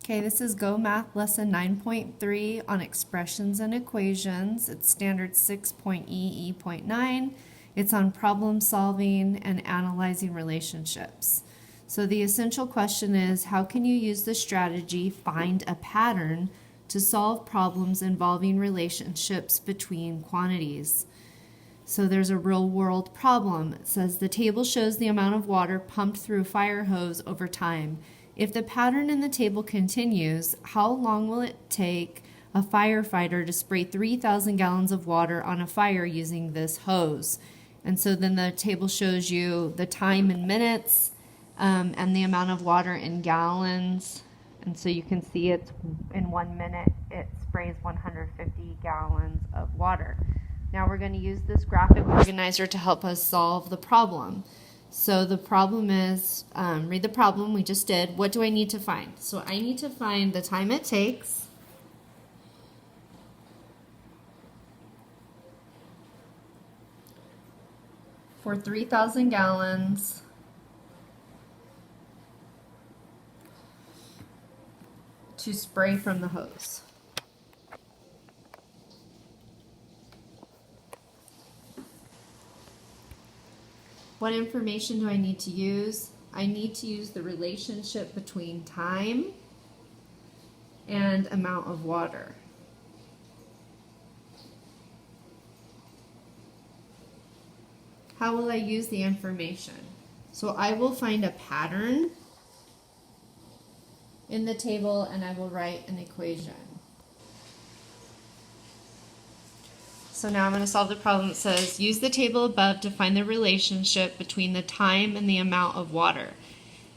Okay, this is Go Math Lesson 9.3 on expressions and equations. It's standard 6.E.E.9. It's on problem solving and analyzing relationships. So the essential question is, how can you use the strategy find a pattern to solve problems involving relationships between quantities? So there's a real world problem. It says the table shows the amount of water pumped through a fire hose over time. If the pattern in the table continues, how long will it take a firefighter to spray 3,000 gallons of water on a fire using this hose? And so then the table shows you the time in minutes and the amount of water in gallons. And so you can see it's in 1 minute it sprays 150 gallons of water. Now we're going to use this graphic organizer to help us solve the problem. So the problem is, read the problem we just did. What do I need to find? So I need to find the time it takes for 3,000 gallons to spray from the hose. What information do I need to use? I need to use the relationship between time and amount of water. How will I use the information? So I will find a pattern in the table and I will write an equation. So now I'm going to solve the problem that says, use the table above to find the relationship between the time and the amount of water.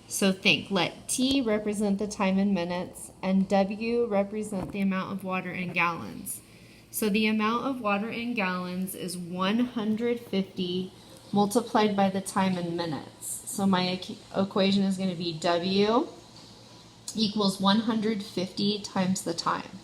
So think, let T represent the time in minutes and W represent the amount of water in gallons. So the amount of water in gallons is 150 multiplied by the time in minutes. So my equation is going to be W equals 150 times the time.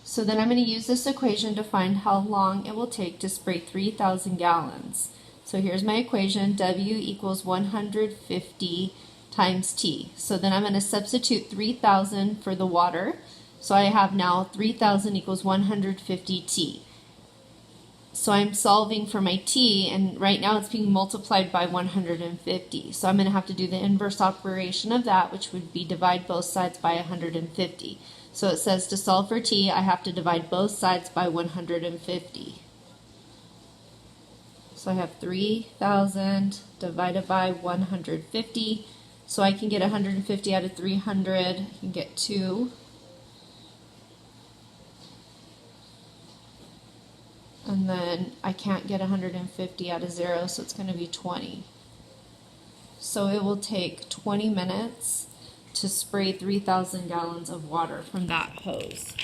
So then I'm going to use this equation to find how long it will take to spray 3,000 gallons. So here's my equation, W equals 150 times T. So then I'm going to substitute 3,000 for the water. So I have now 3,000 equals 150 T. So I'm solving for my T, and right now it's being multiplied by 150. So I'm going to have to do the inverse operation of that, which would be divide both sides by 150. So it says to solve for T, I have to divide both sides by 150. So I have 3,000 divided by 150. So I can get 150 out of 300. I can get 2. And then I can't get 150 out of 0, so it's going to be 20. So it will take 20 minutes to spray 3,000 gallons of water from that hose.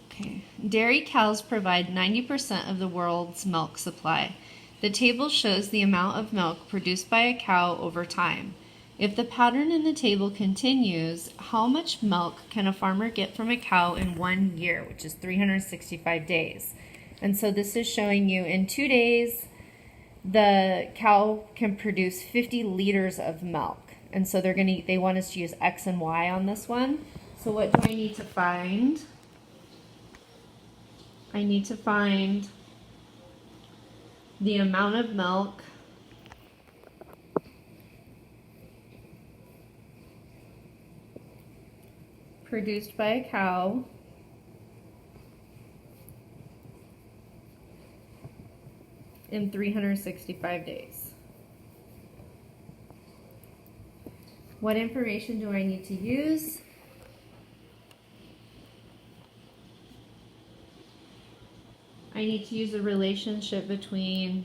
Okay. Dairy cows provide 90% of the world's milk supply. The table shows the amount of milk produced by a cow over time. If the pattern in the table continues, how much milk can a farmer get from a cow in 1 year, which is 365 days? And so this is showing you in 2 days, the cow can produce 50 liters of milk. And so they want us to use X and Y on this one. So what do I need to find? I need to find the amount of milk produced by a cow in 365 days. What information do I need to use? I need to use a relationship between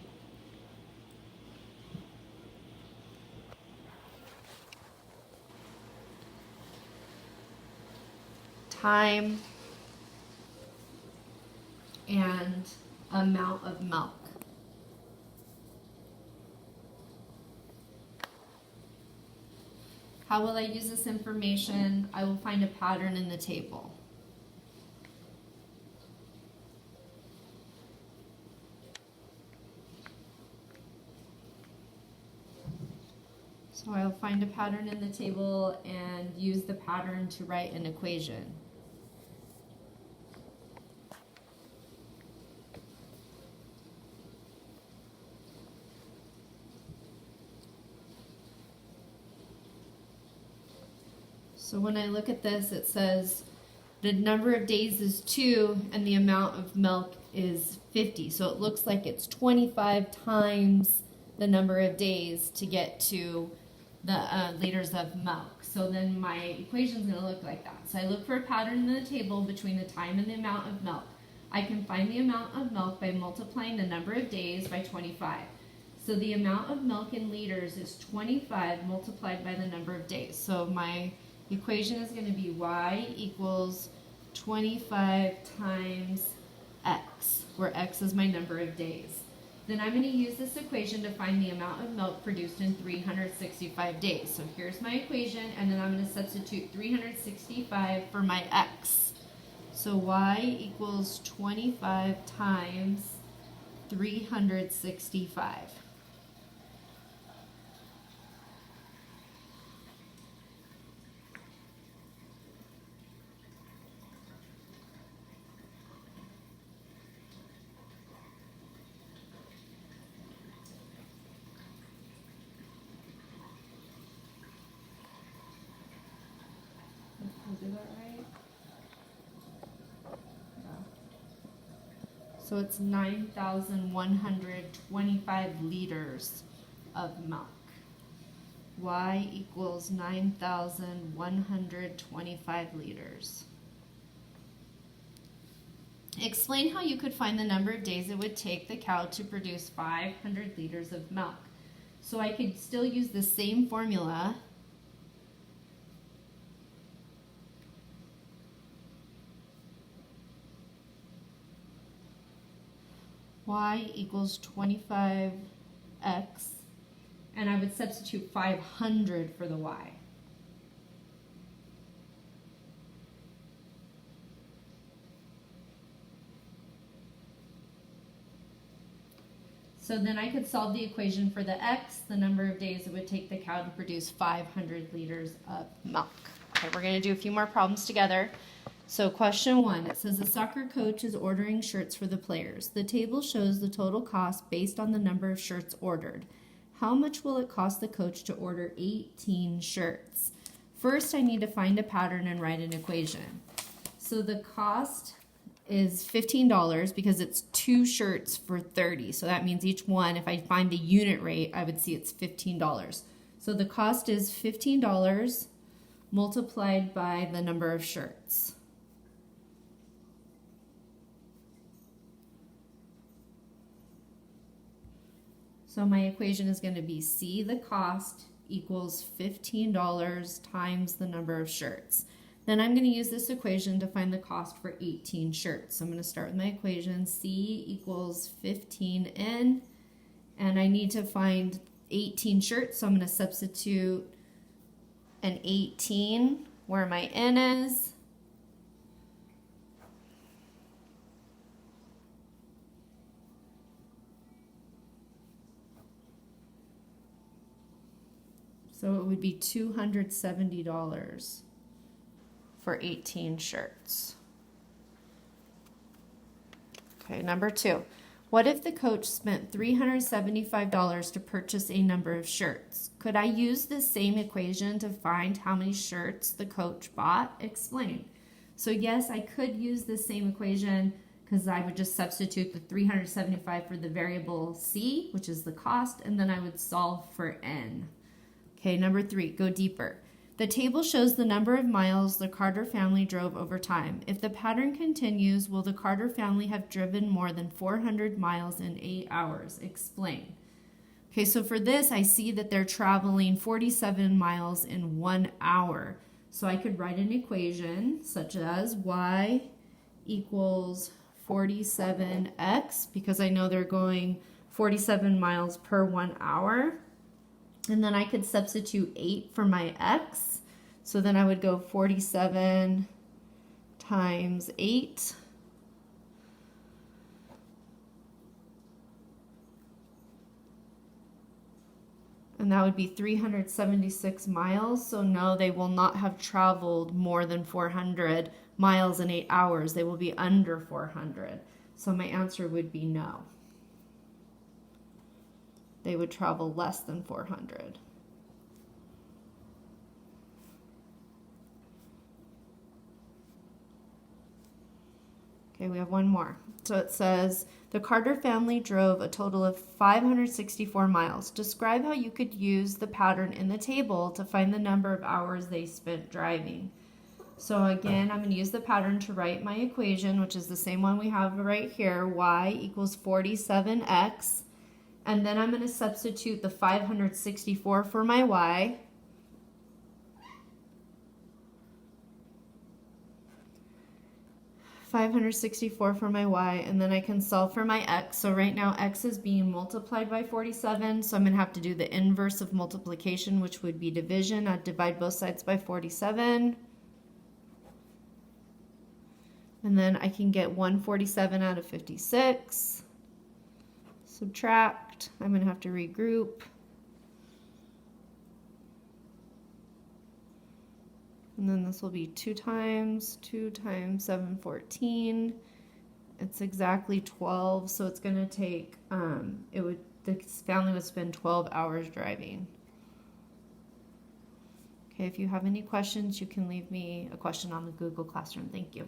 time and amount of milk. How will I use this information? I will find a pattern in the table. So I'll find a pattern in the table and use the pattern to write an equation. So when I look at this, it says the number of days is 2 and the amount of milk is 50. So it looks like it's 25 times the number of days to get to the liters of milk. So then my equation is going to look like that. So I look for a pattern in the table between the time and the amount of milk. I can find the amount of milk by multiplying the number of days by 25. So the amount of milk in liters is 25 multiplied by the number of days. So my equation is going to be y equals 25 times x, where x is my number of days. Then I'm going to use this equation to find the amount of milk produced in 365 days. So here's my equation, and then I'm going to substitute 365 for my x. So y equals 25 times 365. Did I do that right? Yeah. So it's 9,125 liters of milk. Y equals 9,125 liters. Explain how you could find the number of days it would take the cow to produce 500 liters of milk. So I could still use the same formula. Y equals 25x, and I would substitute 500 for the y. So then I could solve the equation for the x, the number of days it would take the cow to produce 500 liters of milk. Okay, we're going to do a few more problems together. So question 1, it says the soccer coach is ordering shirts for the players. The table shows the total cost based on the number of shirts ordered. How much will it cost the coach to order 18 shirts? First, I need to find a pattern and write an equation. So the cost is $15 because it's 2 shirts for 30. So that means each one, if I find the unit rate, I would see it's $15. So the cost is $15 multiplied by the number of shirts. So my equation is going to be C, the cost, equals $15 times the number of shirts. Then I'm going to use this equation to find the cost for 18 shirts. So I'm going to start with my equation. C equals 15N, and I need to find 18 shirts, so I'm going to substitute an 18 where my N is. So it would be $270 for 18 shirts. Okay, number 2. What if the coach spent $375 to purchase a number of shirts? Could I use this same equation to find how many shirts the coach bought? Explain. So yes, I could use this same equation because I would just substitute the 375 for the variable C, which is the cost, and then I would solve for N. Okay, number 3, go deeper. The table shows the number of miles the Carter family drove over time. If the pattern continues, will the Carter family have driven more than 400 miles in 8 hours? Explain. Okay, so for this, I see that they're traveling 47 miles in 1 hour. So I could write an equation such as y equals 47x, because I know they're going 47 miles per 1 hour. And then I could substitute 8 for my x. So then I would go 47 times 8. And that would be 376 miles. So no, they will not have traveled more than 400 miles in 8 hours. They will be under 400. So my answer would be no. They would travel less than 400. Okay, we have one more. So it says, the Carter family drove a total of 564 miles. Describe how you could use the pattern in the table to find the number of hours they spent driving. So again, I'm going to use the pattern to write my equation, which is the same one we have right here, y equals 47x. And then I'm going to substitute the 564 for my y. $564 for my y, and then I can solve for my x. So right now x is being multiplied by 47, so I'm going to have to do the inverse of multiplication, which would be division. I'd divide both sides by 47. And then I can get 147 out of 56. Subtract. I'm going to have to regroup. And then this will be 2 times 714. It's exactly 12, so it's going to take, the family would spend 12 hours driving. Okay, if you have any questions, you can leave me a question on the Google Classroom. Thank you.